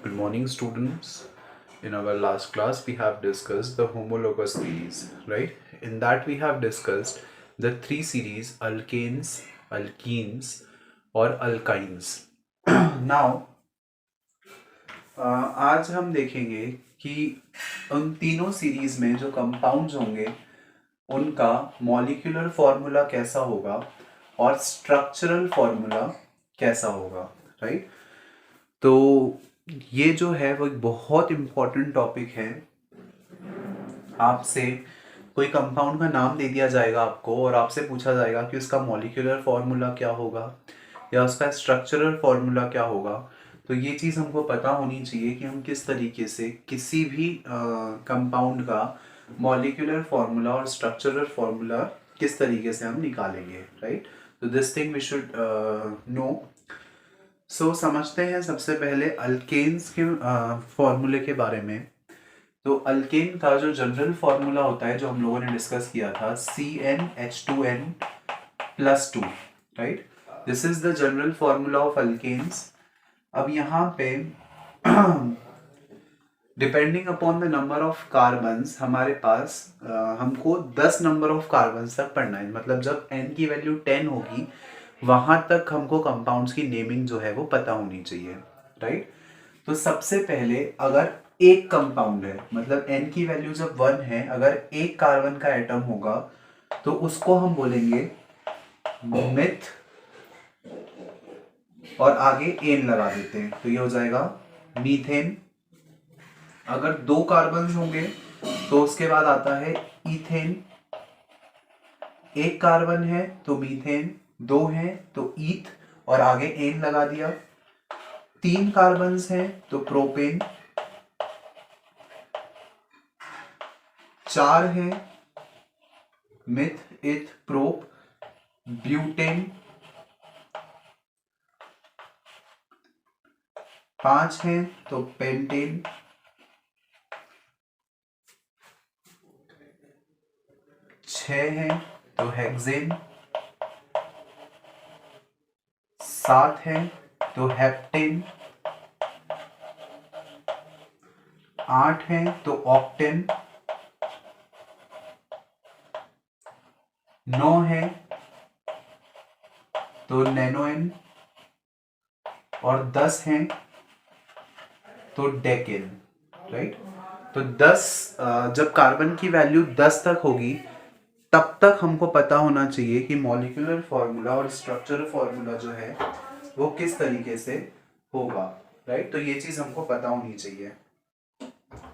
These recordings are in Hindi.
Good morning, students. In our last class, we have discussed the homologous series, right? In that, we have discussed the three series alkanes, alkenes, or alkynes. Now, आज हम देखेंगे कि उन तीनों सीरीज में जो कंपाउंड्स होंगे उनका मॉलिक्यूलर फॉर्मूला कैसा होगा और स्ट्रक्चरल फॉर्मूला कैसा होगा, राइट? तो ये जो है वो एक बहुत इम्पॉर्टेंट टॉपिक है। आपसे कोई कंपाउंड का नाम दे दिया जाएगा आपको और आपसे पूछा जाएगा कि उसका मॉलिक्यूलर फॉर्मूला क्या होगा या उसका स्ट्रक्चरल फॉर्मूला क्या होगा। तो ये चीज़ हमको पता होनी चाहिए कि हम किस तरीके से किसी भी कंपाउंड का मॉलिक्यूलर फॉर्मूला और स्ट्रक्चरल फॉर्मूला किस तरीके से हम निकालेंगे, राइट? तो this thing we should know. समझते हैं सबसे पहले अल्केन्स के फॉर्मूले के बारे में। तो अल्केन का जो जनरल फॉर्मूला होता है जो हम लोगों ने डिस्कस किया था CnH2n+2, right? This is the general formula of alkanes. अब यहाँ पे depending upon the number of carbons हमारे पास हमको 10 नंबर ऑफ कार्बन्स तक पढ़ना है। मतलब जब n की वैल्यू 10 होगी वहां तक हमको कंपाउंड्स की नेमिंग जो है वो पता होनी चाहिए, राइट? तो सबसे पहले अगर एक कंपाउंड है, मतलब n की वैल्यू जब 1 है, अगर एक कार्बन का एटम होगा तो उसको हम बोलेंगे मिथ और आगे एन लगा देते हैं तो ये हो जाएगा मीथेन। अगर दो कार्बन होंगे तो उसके बाद आता है इथेन। एक कार्बन है तो मीथेन, दो हैं तो ईथ और आगे एन लगा दिया। तीन कार्बन हैं तो प्रोपेन, चार है मिथ इथ प्रोप ब्यूटेन, पांच है तो पेंटेन, छह है तो हेक्सेन, सात है तो हेप्टेन, आठ है तो ऑक्टेन, नौ है तो नैनोएन और 10 है तो डेकेन, राइट? तो 10 जब कार्बन की वैल्यू 10 तक होगी तब तक हमको पता होना चाहिए कि मॉलिक्यूलर फॉर्मूला और स्ट्रक्चरल फॉर्मूला जो है वो किस तरीके से होगा, राइट? तो ये चीज हमको पता होनी चाहिए।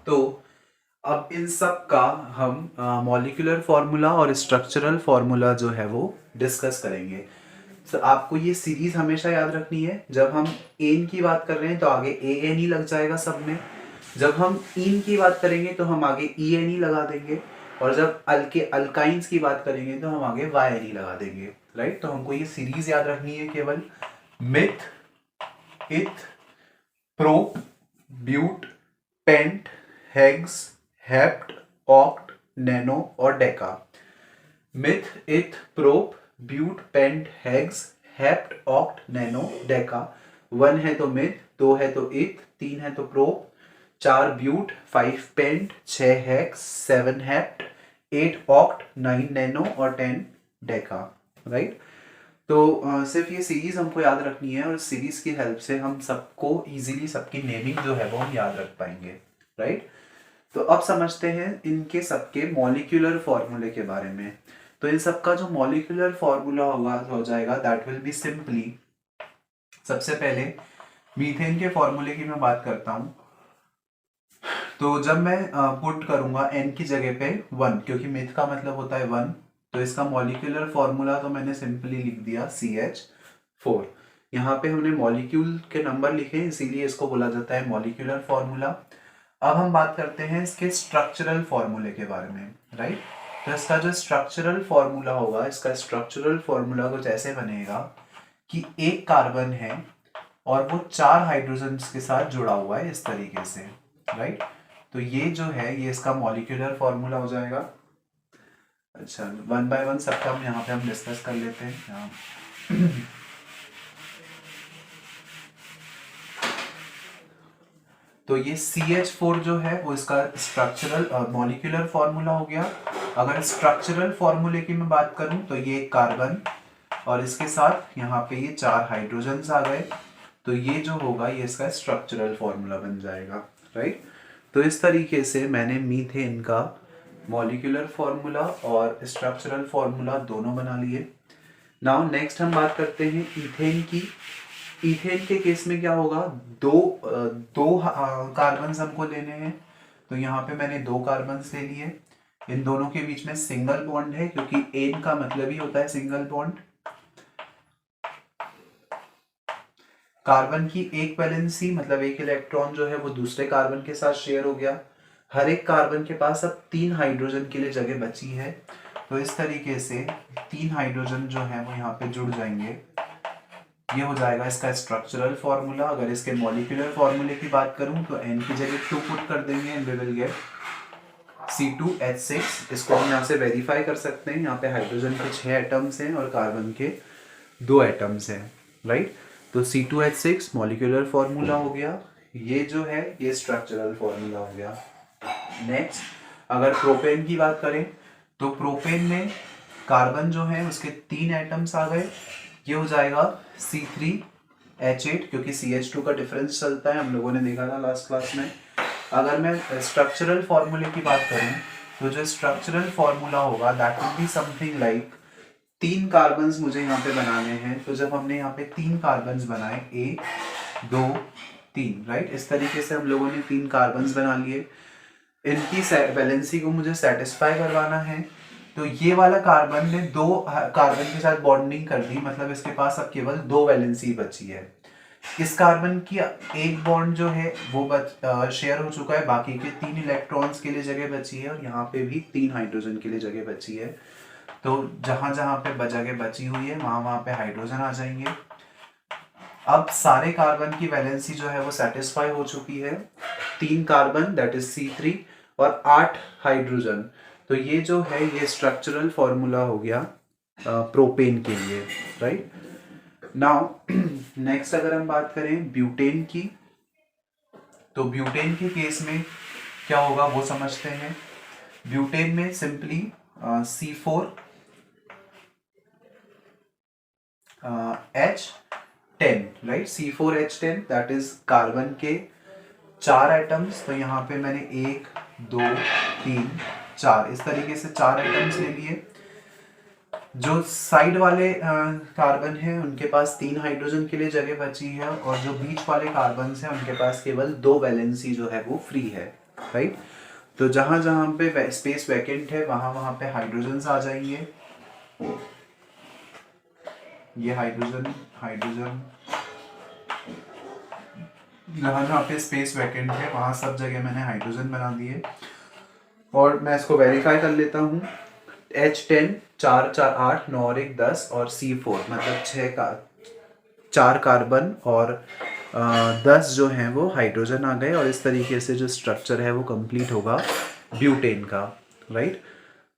तो अब इन सब का हम मॉलिक्यूलर फॉर्मूला और स्ट्रक्चरल फॉर्मूला जो है वो डिस्कस करेंगे। तो आपको ये सीरीज हमेशा याद रखनी है। जब हम एन की बात कर रहे हैं तो आगे ए एन ही लग जाएगा सब में। जब हम इन की बात करेंगे तो हम आगे ई एन ही लगा देंगे और जब अल्काइंस की बात करेंगे तो हम आगे वाई एन ही लगा देंगे, राइट? तो हमको ये सीरीज याद रखनी है केवल। Meth, eth, prop, but, pent, hex, hept, oct, nano और deca. Meth, eth, prop, but, pent, hex, hept, oct, nano, deca. 1 है तो मिथ, 2 है तो इथ, 3 है तो prop, 4 but, 5 pent, 6 hex, 7 hept, 8 oct, 9 nano और 10 डेका, राइट? तो सिर्फ ये सीरीज हमको याद रखनी है और इस सीरीज की हेल्प से हम सबको इजीली सबकी नेमिंग जो है वो हम याद रख पाएंगे, राइट? तो अब समझते हैं इनके सबके मॉलिक्यूलर फॉर्मूले के बारे में। तो इन सबका जो मॉलिक्यूलर फॉर्मूला होगा हो जाएगा दैट विल बी सिंपली, सबसे पहले मीथेन के फॉर्मूले की मैं बात करता हूं। तो जब मैं पुट करूंगा n की जगह पे 1, क्योंकि मिथ का मतलब होता है 1, तो इसका मॉलिक्यूलर फॉर्मूला तो मैंने सिंपली लिख दिया CH4। यहाँ पे हमने मॉलिक्यूल के नंबर लिखे इसीलिए इसको बोला जाता है मॉलिक्यूलर फॉर्मूला। अब हम बात करते हैं इसके स्ट्रक्चरल फॉर्मूले के बारे में, राइट? तो इसका जो स्ट्रक्चरल फॉर्मूला होगा, इसका स्ट्रक्चरल फॉर्मूला कुछ ऐसे बनेगा कि एक कार्बन है और वो 4 हाइड्रोजन्स के साथ जुड़ा हुआ है इस तरीके से, राइट? तो ये जो है ये इसका मॉलिक्यूलर फॉर्मूला हो जाएगा। अच्छा, वन बाय वन सबका हम यहाँ पे हम डिस्कस कर लेते हैं यहाँ। तो ये CH4 जो है वो इसका स्ट्रक्चरल मॉलिक्यूलर फॉर्मूला हो गया। अगर स्ट्रक्चरल फॉर्मूले की मैं बात करूं तो ये एक कार्बन और इसके साथ यहाँ पे ये 4 हाइड्रोजन्स आ गए, तो ये जो होगा ये इसका स्ट्रक्चरल फॉर्मूला बन जाएगा, राइट। तो इस तरीके से मैंने मीथेन का मॉलिक्यूलर फॉर्मूला और स्ट्रक्चरल फॉर्मूला दोनों बना लिए। नाउ नेक्स्ट हम बात करते हैं इथेन की। इथेन के केस में क्या होगा, दो कार्बन्स हमको लेने हैं। तो यहाँ पे मैंने 2 कार्बन्स ले लिए, इन दोनों के बीच में सिंगल बॉन्ड है क्योंकि एन का मतलब ही होता है सिंगल बॉन्ड। कार्बन की एक वैलेंसी मतलब एक इलेक्ट्रॉन जो है वो दूसरे कार्बन के साथ शेयर हो गया। हर एक कार्बन के पास अब 3 हाइड्रोजन के लिए जगह बची है, तो इस तरीके से 3 हाइड्रोजन जो है वो यहाँ पे जुड़ जाएंगे। ये हो जाएगा इसका स्ट्रक्चरल फॉर्मूला। अगर इसके मॉलिक्यूलर फॉर्मूले की बात करूं तो n की जगह 2 पुट कर देंगे and we will get C2H6। इसको हम यहाँ से वेरीफाई कर सकते हैं। यहाँ पे हाइड्रोजन के 6 एटम्स हैं और कार्बन के 2 एटम्स हैं, राइट। तो C2H6 मॉलिक्यूलर फॉर्मूला हो गया, ये जो है ये स्ट्रक्चरल फॉर्मूला हो गया। नेक्स्ट अगर प्रोपेन की बात करें तो प्रोपेन में कार्बन जो है उसके 3 एटम्स आ गए, ये हो जाएगा C3H8 क्योंकि CH2 का डिफरेंस चलता है, हम लोगों ने देखा था लास्ट क्लास में। अगर मैं स्ट्रक्चरल फॉर्मूले की बात करूं तो जो स्ट्रक्चरल फॉर्मूला होगा that will be something like 3 carbons मुझे यहाँ पे बनाने हैं। तो जब हमने यहाँ पे 3 कार्बन्स बनाए 1 2 3, राइट, इस तरीके से हम लोगों ने 3 कार्बन्स बना लिए। इनकी वैलेंसी को मुझे सेटिस्फाई करवाना है, तो ये वाला कार्बन ने 2 कार्बन के साथ बॉन्डिंग कर दी, मतलब इसके पास अब केवल 2 वैलेंसी बची है। इस कार्बन की एक बॉन्ड जो है वो शेयर हो चुका है, बाकी के 3 इलेक्ट्रॉन्स के लिए जगह बची है और यहाँ पे भी 3 हाइड्रोजन के लिए जगह बची है। तो जहां जहां पे जगह बची हुई है वहां वहां पे हाइड्रोजन आ जाएंगे। अब सारे कार्बन की वैलेंसी जो है वो सेटिस्फाई हो चुकी है, 3 कार्बन दैट इज C3 और 8 हाइड्रोजन। तो ये जो है ये स्ट्रक्चरल फॉर्मूला हो गया प्रोपेन के लिए, राइट। नाउ नेक्स्ट अगर हम बात करें ब्यूटेन की, तो ब्यूटेन के केस में क्या होगा वो समझते हैं। ब्यूटेन में simply C4H10, right, C4H10 that is carbon के 4 एटम्स। तो यहाँ पे मैंने 1 2 3 4 इस तरीके से 4 एटम्स ले लिए। जो साइड वाले कार्बन है उनके पास 3 हाइड्रोजन के लिए जगह बची है और जो बीच वाले कार्बन हैं उनके पास केवल 2 वैलेंसी जो है वो फ्री है, राइट। तो जहां जहां पे स्पेस वैकेंट है वहां वहां पे हाइड्रोजन आ जाएंगे। ये हाइड्रोजन जहां जहां पे स्पेस वैकेंट है वहां सब जगह मैंने हाइड्रोजन बना दिए और मैं इसको वेरीफाई कर लेता हूँ। H10 4 4 8 9 और 1 10 और C4 मतलब 4 कार्बन और 10 जो हैं वो हाइड्रोजन आ गए और इस तरीके से जो स्ट्रक्चर है वो कंप्लीट होगा ब्यूटेन का, राइट।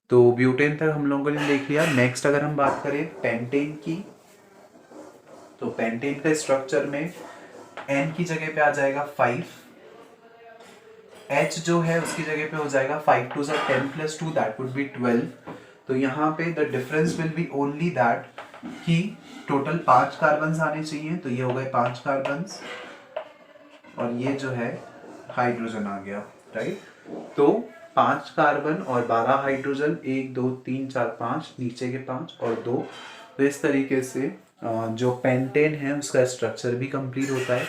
तो ब्यूटेन तक हम लोगों ने देख लिया। नेक्स्ट अगर हम बात करें पेंटेन की, तो पेंटेन का स्ट्रक्चर में N की जगह पे आ जाएगा 5, H जो है उसकी जगह पे हो जाएगा 5 2 10 + 2 दैट वुड बी 12। तो यहाँ पे the difference will be only that कि टोटल 5 कार्बन्स आने चाहिए, तो ये हो गए 5 कार्बन्स और ये जो है हाइड्रोजन आ गया, राइट। तो 5 कार्बन और 12 हाइड्रोजन, 1 2 3 4 5 नीचे के 5 और 2। तो इस तरीके से जो पेंटेन है उसका स्ट्रक्चर भी कंप्लीट होता है।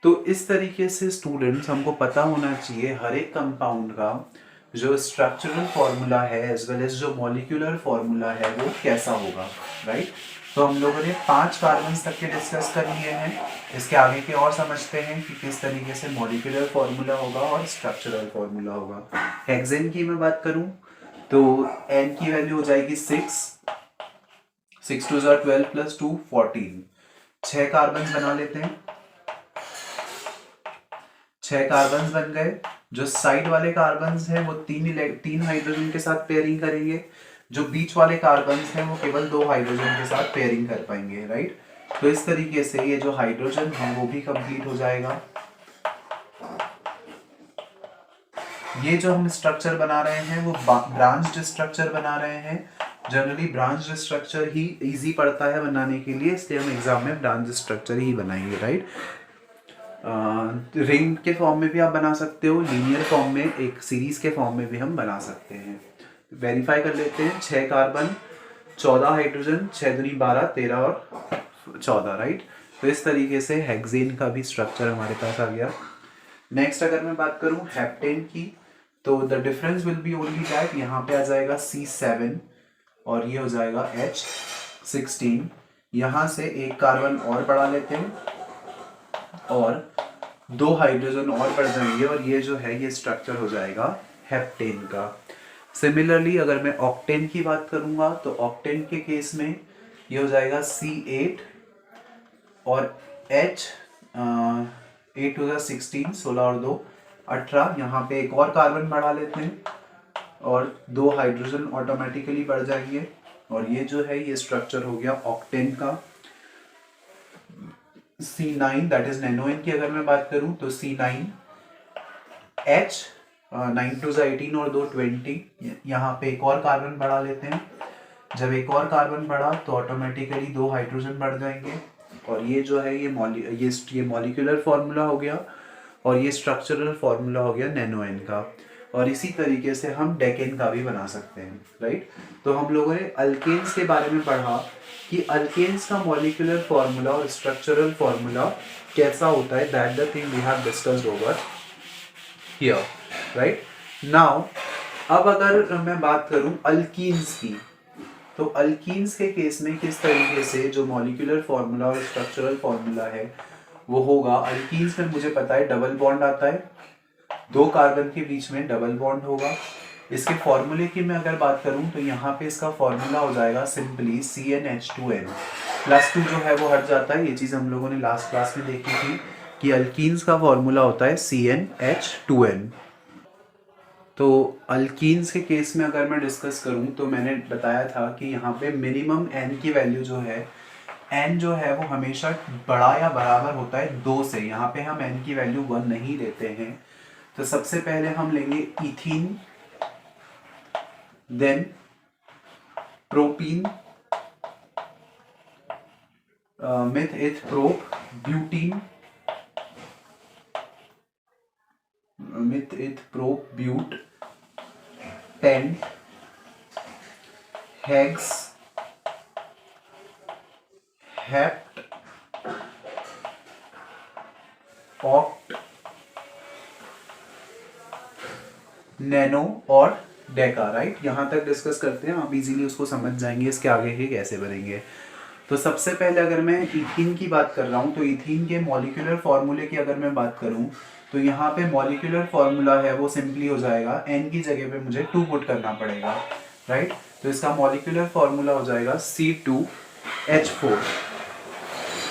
तो इस तरीके से स्टूडेंट्स हमको पता होना चाहिए हर एक कंपाउंड का जो स्ट्रक्चरल फॉर्मूला है एज वेल एज जो मॉलिक्यूलर फॉर्मूला है वो कैसा होगा, राइट। तो हम लोगों ने 5 कार्बन तक के डिस्कस कर लिए हैं। इसके आगे के और समझते हैं कि किस तरीके से मॉलिक्यूलर फॉर्मूला होगा और स्ट्रक्चरल फॉर्मूला होगा। हेक्सेन की मैं बात करूं तो N की वैल्यू हो जाएगी 6 2 12 + 2 14। 6 कार्बन बना लेते हैं, 6 कार्बन बन गए। जो साइड वाले कार्बन हैं वो 3 हाइड्रोजन के साथ पेयरिंग करेंगे, जो बीच वाले कार्बन हैं वो केवल 2 हाइड्रोजन के साथ पेयरिंग कर पाएंगे, राइट। तो इस तरीके से ये जो हाइड्रोजन है वो भी कंप्लीट हो जाएगा। ये जो हम स्ट्रक्चर बना रहे हैं वो ब्रांच्ड स्ट्रक्चर बना रहे हैं। जनरली ब्रांच्ड स्ट्रक्चर ही इजी पड़ता है बनाने के लिए, इसलिए हम एग्जाम में ब्रांच स्ट्रक्चर ही बनाएंगे, राइट। रिंग के फॉर्म में भी आप बना सकते हो, लीनियर फॉर्म में, एक सीरीज के फॉर्म में भी हम बना सकते हैं। वेरीफाई कर लेते हैं। 6 कार्बन 14 हाइड्रोजन, 6 दूनी 12, 13 और 14, राइट। तो इस तरीके से हेक्सेन का भी स्ट्रक्चर हमारे पास आ गया। नेक्स्ट अगर मैं बात करूं हेप्टेन की, तो the difference will be only that यहाँ पे आ जाएगा C7 और ये हो जाएगा H16। यहाँ से एक कार्बन और बढ़ा लेते हैं और 2 हाइड्रोजन और बढ़ जाएंगे और ये जो है ये स्ट्रक्चर हो जाएगा हेप्टेन का। सिमिलरली अगर मैं ऑक्टेन की बात करूंगा तो ऑक्टेन के केस में ये हो जाएगा C8 और H 8 होगा 16, 16 और 2 18। यहाँ पे एक और कार्बन बढ़ा लेते हैं और 2 हाइड्रोजन ऑटोमेटिकली बढ़ जाएंगे और ये जो है ये स्ट्रक्चर हो गया ऑक्टेन का। C9 दैट इज नैनोइन की अगर मैं बात करूं तो C9 H 9 2 18 और 2 20। यहाँ पे एक और कार्बन बढ़ा लेते हैं। जब एक और कार्बन बढ़ा तो ऑटोमेटिकली 2 हाइड्रोजन बढ़ जाएंगे और ये जो है ये मॉलिक्यूलर फार्मूला हो गया और ये स्ट्रक्चरल फार्मूला हो गया नैनोइन का। और इसी तरीके से हम डेकेन का भी बना सकते हैं, राइट। तो हम लोगों ने अल्केन्स के बारे में पढ़ा कि अल्केन्स का मॉलिक्यूलर फार्मूला और स्ट्रक्चरल फार्मूला कैसा होता है, that the thing we have discussed over here, right. Now अब अगर मैं बात करूं अल्कीन्स की, तो अल्कीन्स के केस में किस तरीके से जो मॉलिक्यूलर फार्मूला और स्ट्रक्चरल फार्मूला है वो होगा। अल्कीन्स में मुझे पता है डबल बॉन्ड आता है, 2 कार्बन के बीच में डबल बॉन्ड होगा। इसके फॉर्मूले की मैं अगर बात करूं तो यहाँ पे इसका फॉर्मूला हो जाएगा सिंपली CnH2n +2 जो है वो हट जाता है। ये चीज़ हम लोगों ने लास्ट क्लास में देखी थी कि अल्कीन्स का फॉर्मूला होता है CnH2n। तो अल्कीन्स के केस में अगर मैं डिस्कस करूं तो मैंने बताया था कि यहाँ पे मिनिमम n की वैल्यू जो है, n जो है वो हमेशा बड़ा या बराबर होता है 2 से। यहाँ पे हम n की वैल्यू 1 नहीं लेते हैं। तो सबसे पहले हम लेंगे ethene, then propene, meth eth prop, butene, meth eth prop but, pent, hex, hept, oct, nano और डेका, राइट। यहाँ तक डिस्कस करते हैं, आप इजीली उसको समझ जाएंगे इसके आगे के कैसे बनेंगे। तो सबसे पहले अगर मैं इथीन की बात कर रहा हूँ तो इथीन के मॉलिक्यूलर फार्मूले की अगर मैं बात करूँ तो यहाँ पे मॉलिक्यूलर फार्मूला है वो सिंपली हो जाएगा, n की जगह पे मुझे 2 पुट करना पड़ेगा, राइट। तो इसका मॉलिक्यूलर फार्मूला हो जाएगा C2H4।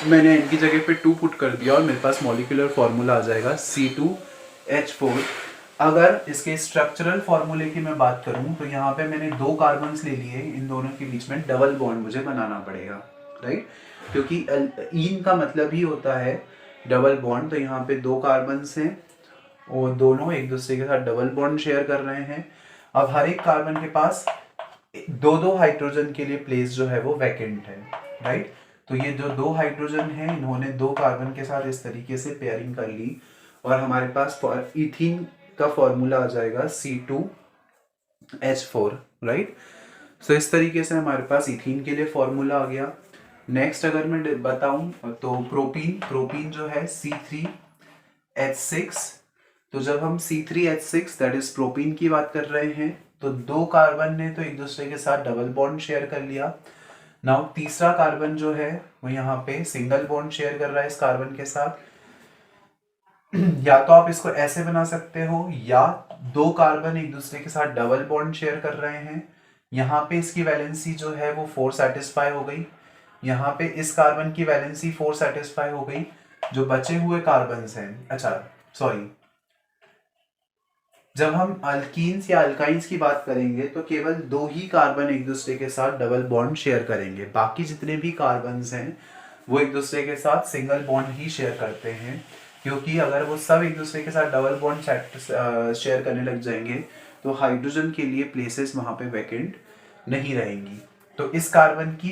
मैंने n की जगह पे 2 पुट कर दिया और मेरे पास मॉलिक्यूलर फार्मूला आ जाएगा C2H4। अगर इसके स्ट्रक्चरल फार्मूले की मैं बात करूं तो यहाँ पे मैंने 2 कार्बन्स ले लिए, इन दोनों के बीच में डबल बॉन्ड मुझे बनाना पड़ेगा, राइट। क्योंकि ईन का मतलब ही होता है डबल बॉन्ड। तो यहाँ पे 2 कार्बन्स हैं और दोनों एक दूसरे के साथ डबल बॉन्ड शेयर कर रहे हैं। अब हर एक कार्बन के पास 2-2 हाइड्रोजन के लिए प्लेस जो है वो वैकेंट है, राइट। तो ये जो 2 हाइड्रोजन है इन्होंने 2 कार्बन के साथ इस तरीके से पेयरिंग कर ली और हमारे पास इथीन का फॉर्मूला आ जाएगा C2H4, राइट। सो इस तरीके से हमारे पास इथीन के लिए फॉर्मूला आ गया। नेक्स्ट अगर मैं बताऊं तो प्रोपीन जो है C3H6। तो जब हम C3H6 दैट इज प्रोपीन की बात कर रहे हैं तो 2 कार्बन ने तो एक दूसरे के साथ डबल बॉन्ड शेयर कर लिया। नाउ तीसरा कार्बन जो है वो यहाँ पे सिंगल बॉन्ड शेयर कर रहा है इस कार्बन के साथ। या तो आप इसको ऐसे बना सकते हो या 2 कार्बन एक दूसरे के साथ डबल बॉन्ड शेयर कर रहे हैं। यहाँ पे इसकी वैलेंसी जो है वो 4 सेटिस्फाई हो गई, यहाँ पे इस कार्बन की वैलेंसी 4 सेटिस्फाई हो गई। जो बचे हुए कार्बन्स हैं, अच्छा सॉरी, जब हम अल्कीन्स या अल्काइंस की बात करेंगे तो केवल 2 ही कार्बन एक दूसरे के साथ डबल बॉन्ड शेयर करेंगे। बाकी जितने भी कार्बन्स हैं वो एक दूसरे के साथ सिंगल बॉन्ड ही शेयर करते हैं क्योंकि अगर वो सब एक दूसरे के साथ डबल बॉन्ड शेयर करने लग जाएंगे तो हाइड्रोजन के लिए प्लेसेस वहाँ पे वैकेंट नहीं रहेंगी। तो इस कार्बन की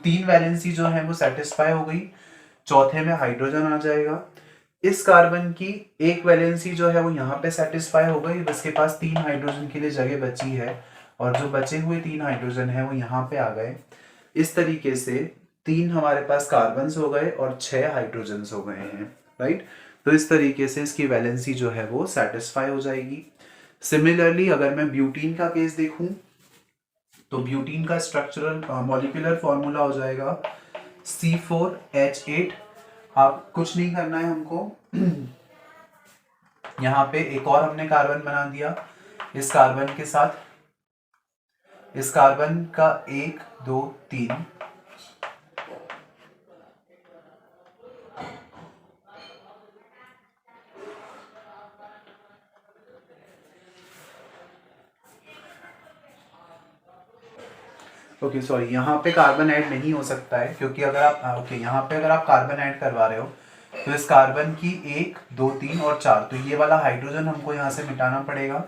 3 वैलेंसी जो है वो सेटिस्फाई हो गई, चौथे में हाइड्रोजन आ जाएगा। इस कार्बन की एक वैलेंसी जो है वो यहाँ पे सेटिस्फाई हो गई, इसके पास 3 हाइड्रोजन के लिए जगह बची है और जो बचे हुए 3 हाइड्रोजन है वो यहाँ पे आ गए। इस तरीके से 3 हमारे पास कार्बन्स हो गए और 6 हाइड्रोजन्स हो गए हैं, राइट। तो इस तरीके से इसकी वैलेंसी जो है वो सेटिस्फाई हो जाएगी। सिमिलरली अगर मैं ब्यूटीन का केस देखूं तो ब्यूटीन का स्ट्रक्चरल मॉलिक्यूलर फॉर्मूला हो जाएगा C4H8। आप कुछ नहीं करना है हमको, यहाँ पे एक और हमने कार्बन बना दिया इस कार्बन के साथ, इस कार्बन का 1 2 3 ओके सॉरी, यहाँ पे कार्बन ऐड नहीं हो सकता है क्योंकि अगर आप यहाँ पे अगर आप कार्बन ऐड करवा रहे हो तो इस कार्बन की 1 2 3 और 4, तो ये वाला हाइड्रोजन हमको यहाँ से मिटाना पड़ेगा।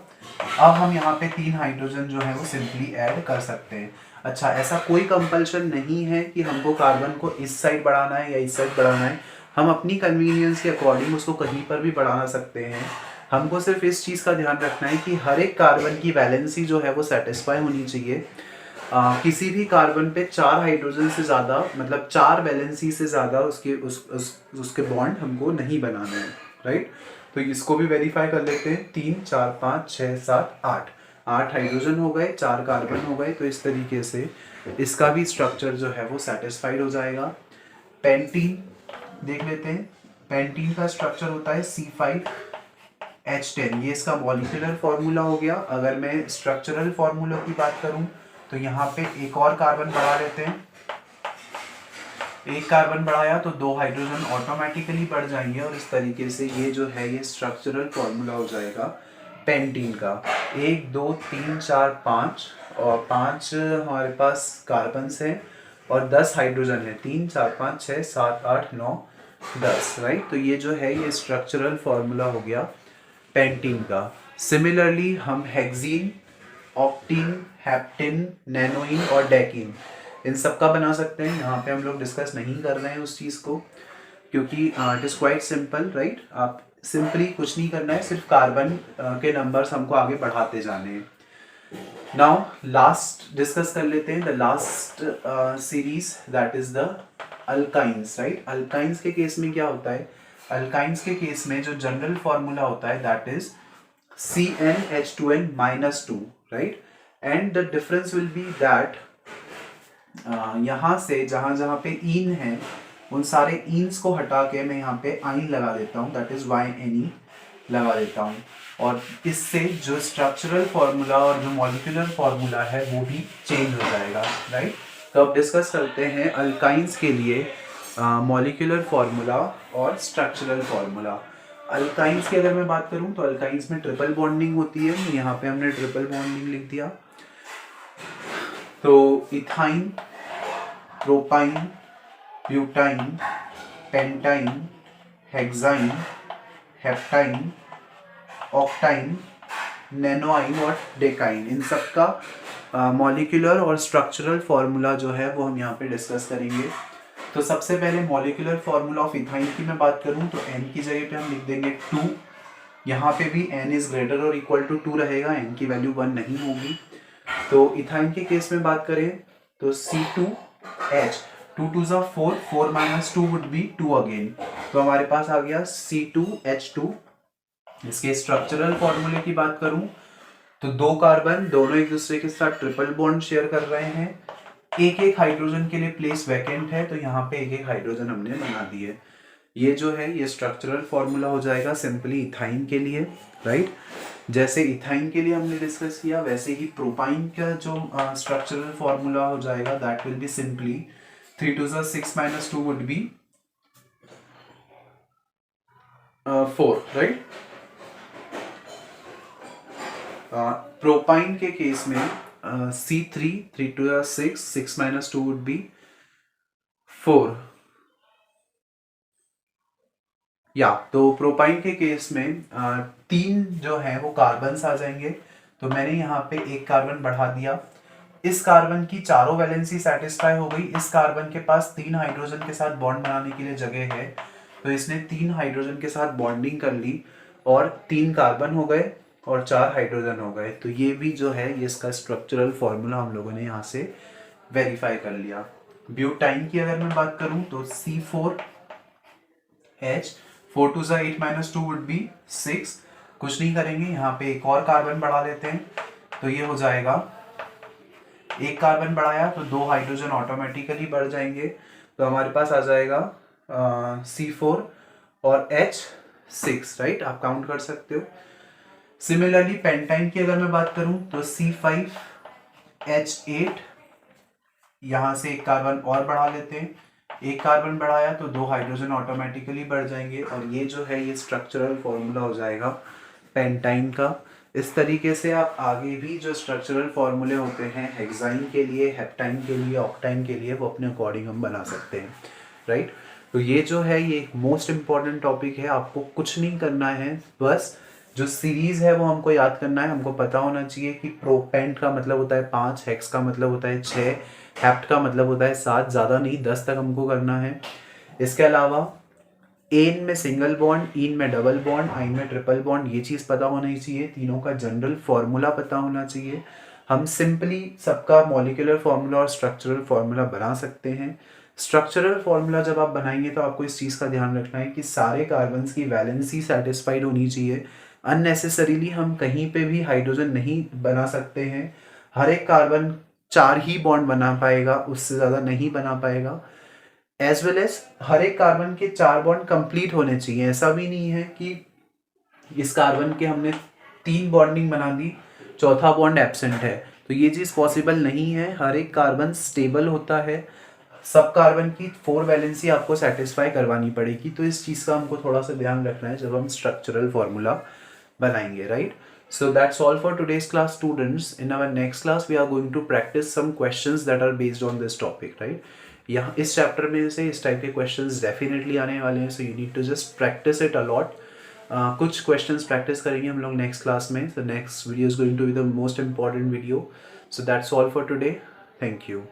अब हम यहाँ पे 3 हाइड्रोजन जो है वो सिंपली ऐड कर सकते हैं। अच्छा, ऐसा कोई कंपल्शन नहीं है कि हमको कार्बन को इस साइड बढ़ाना है या इस साइड बढ़ाना है, हम अपनी कन्वीनियंस के अकॉर्डिंग उसको कहीं पर भी बढ़ा सकते हैं। हमको सिर्फ इस चीज़ का ध्यान रखना है कि हर एक कार्बन की वैलेंसी जो है वो सेटिस्फाई होनी चाहिए। किसी भी कार्बन पे 4 हाइड्रोजन से ज़्यादा, मतलब 4 वैलेंसी से ज़्यादा उसके बॉन्ड हमको नहीं बनाने हैं, राइट। तो इसको भी वेरीफाई कर लेते हैं। 3 4 5 6 7 8 हाइड्रोजन हो गए, 4 कार्बन हो गए। तो इस तरीके से इसका भी स्ट्रक्चर जो है वो सेटिस्फाइड हो जाएगा। पेंटीन देख लेते हैं। पेंटीन का स्ट्रक्चर होता है C5H10, ये इसका मॉलिक्यूलर फॉर्मूला हो गया। अगर मैं स्ट्रक्चरल फॉर्मूला की बात करूं तो यहाँ पे एक और कार्बन बढ़ा लेते हैं। एक कार्बन बढ़ाया तो 2 हाइड्रोजन ऑटोमेटिकली बढ़ जाएंगे और इस तरीके से ये जो है ये स्ट्रक्चरल फॉर्मूला हो जाएगा पेंटीन का। 1 2 3 4 5 और 5 हमारे पास कार्बन्स हैं और 10 हाइड्रोजन है। 3 4 5 6 7 8 9 10, राइट। तो ये जो है ये स्ट्रक्चरल फॉर्मूला हो गया पेंटीन का। सिमिलरली हम हेक्सीन, ऑक्टीन, हेप्टेन, नैनोइन और डेकीन इन सब का बना सकते हैं। यहाँ पे हम लोग डिस्कस नहीं कर रहे हैं उस चीज़ को क्योंकि it is quite simple, right. आप सिंपली कुछ नहीं करना है, सिर्फ कार्बन के नंबर्स हमको आगे बढ़ाते जाने हैं। नाउ लास्ट डिस्कस कर लेते हैं the last series, that is the alkynes, right. Alkynes के केस में क्या होता है, अल्काइंस के केस में जो जनरल फॉर्मूला होता है that is CnH2n-2, right. And the difference will be that यहाँ से जहाँ जहाँ पे ईन है उन सारे ईन्स को हटा के मैं यहाँ पे आइन लगा देता हूँ, दैट इज YNE लगा देता हूँ और इससे जो स्ट्रक्चरल फॉर्मूला और जो मॉलिक्यूलर फॉर्मूला है वो भी चेंज हो जाएगा, राइट। तो अब डिस्कस करते हैं अल्काइंस के लिए मॉलिक्यूलर फॉर्मूला और स्ट्रक्चरल फॉर्मूला। अल्काइंस की अगर मैं बात करूं तो अल्काइंस में ट्रिपल बॉन्डिंग होती है, यहाँ पे हमने ट्रिपल बॉन्डिंग लिख दिया। तो ethyne, propyne, butyne, pentyne, hexyne, heptyne, octyne, nonyne और डेकाइन, इन सब का मॉलिक्यूलर और स्ट्रक्चरल फॉर्मूला जो है वो हम यहाँ पे डिस्कस करेंगे। तो सबसे पहले मॉलिक्यूलर फॉर्मूला ऑफ इथाइन की मैं बात करूं तो n की जगह पे हम लिख देंगे 2। यहाँ पे भी n इज ग्रेटर और इक्वल टू 2 रहेगा, n की वैल्यू 1 नहीं होगी। तो इथाइन के केस में बात करें तो C2H, 2 2 4, 4 - 2 वुड बी 2 अगेन। तो हमारे पास आ गया C2H2। इसके स्ट्रक्चरल फॉर्मूले की बात करूं तो 2 कार्बन दोनों एक दूसरे के साथ ट्रिपल बॉन्ड शेयर कर रहे हैं, एक एक हाइड्रोजन के लिए प्लेस वैकेंट है तो यहाँ पे एक एक हाइड्रोजन हमने बना दिए। ये जो है ये स्ट्रक्चरल फॉर्मूला हो जाएगा सिंपली इथाइन के लिए, राइट। जैसे इथाइन के लिए हमने डिस्कस किया वैसे ही प्रोपाइन का जो स्ट्रक्चरल फॉर्मूला हो जाएगा that will be simply 3 2 6 - 2 would be 4, right. Propyne के केस में C3, 3 2 6, 6 - 2 would be 4। या तो प्रोपाइन के केस में 3 जो है वो कार्बन्स आ जाएंगे। तो मैंने यहाँ पे एक कार्बन बढ़ा दिया, इस कार्बन की चारों वैलेंसी सेटिस्फाई हो गई, इस कार्बन के पास 3 हाइड्रोजन के साथ बॉन्ड बनाने के लिए जगह है, तो इसने 3 हाइड्रोजन के साथ बॉन्डिंग कर ली और 3 कार्बन हो गए और 4 हाइड्रोजन हो गए। तो ये भी जो है ये इसका स्ट्रक्चरल फॉर्मूला हम लोगों ने यहाँ से वेरीफाई कर लिया। ब्यूटाइन की अगर मैं बात करूं तो C4H 4 2 8 -2 वुड बी 6। कुछ नहीं करेंगे, यहाँ पे एक और कार्बन बढ़ा लेते हैं, तो ये हो जाएगा, एक कार्बन बढ़ाया तो 2 हाइड्रोजन ऑटोमेटिकली बढ़ जाएंगे, तो हमारे पास आ जाएगा C4 और H6, राइट, आप काउंट कर सकते हो। सिमिलरली पेंटाइन की अगर मैं बात करूं तो C5H8, यहां से एक कार्बन और बढ़ा लेते हैं, एक कार्बन बढ़ाया तो 2 हाइड्रोजन ऑटोमेटिकली बढ़ जाएंगे, और ये जो है ये स्ट्रक्चरल फॉर्मूला हो जाएगा पेंटाइन का। इस तरीके से आप आगे भी जो स्ट्रक्चरल फॉर्मूले होते हैं हेक्साइन के लिए, हेप्टाइन के लिए, ऑक्टाइन के लिए, वो अपने अकॉर्डिंग हम बना सकते हैं, राइट। तो ये जो है ये एक मोस्ट इम्पॉर्टेंट टॉपिक है, आपको कुछ नहीं करना है, बस जो सीरीज है वो हमको याद करना है। हमको पता होना चाहिए कि प्रोपेंट का मतलब होता है 5, हेक्स का मतलब होता है 6, हेप्ट का मतलब होता है 7, ज़्यादा नहीं 10 तक हमको करना है। इसके अलावा एन में सिंगल बॉन्ड, इन में डबल बॉन्ड, आइन में ट्रिपल बॉन्ड, ये चीज़ पता होनी चाहिए, तीनों का जनरल फॉर्मूला पता होना चाहिए। हम सिंपली सबका मॉलिक्यूलर फार्मूला और स्ट्रक्चरल फार्मूला बना सकते हैं। स्ट्रक्चरल फार्मूला जब आप बनाएंगे तो आपको इस चीज़ का ध्यान रखना है कि सारे कार्बन्स की वैलेंसी सेटिस्फाइड होनी चाहिए। अननेसेसरीली हम कहीं पे भी हाइड्रोजन नहीं बना सकते हैं। हर एक कार्बन 4 ही बॉन्ड बना पाएगा, उससे ज़्यादा नहीं बना पाएगा। एज वेल एज हर एक कार्बन के 4 बॉन्ड कंप्लीट होने चाहिए। ऐसा भी नहीं है कि इस कार्बन के हमने 3 बॉन्डिंग बना दी, चौथा बॉन्ड एब्सेंट है, तो ये चीज़ पॉसिबल नहीं है। हर एक कार्बन स्टेबल होता है, सब कार्बन की 4 वैलेंसी आपको सेटिस्फाई करवानी पड़ेगी। तो इस चीज़ का हमको थोड़ा सा ध्यान रखना है जब हम स्ट्रक्चरल फॉर्मूला बनाएंगे, right. So that's all for today's class, students. In our next class we are going to practice some questions that are based on this topic, right? यहाँ इस चैप्टर में से इस टाइप के क्वेश्चंस डेफिनेटली आने वाले हैं, so you need to just practice it a lot. कुछ क्वेश्चंस प्रैक्टिस करेंगे हम लोग नेक्स्ट क्लास में। So next video is going to be the most important video. So that's all for today, thank you.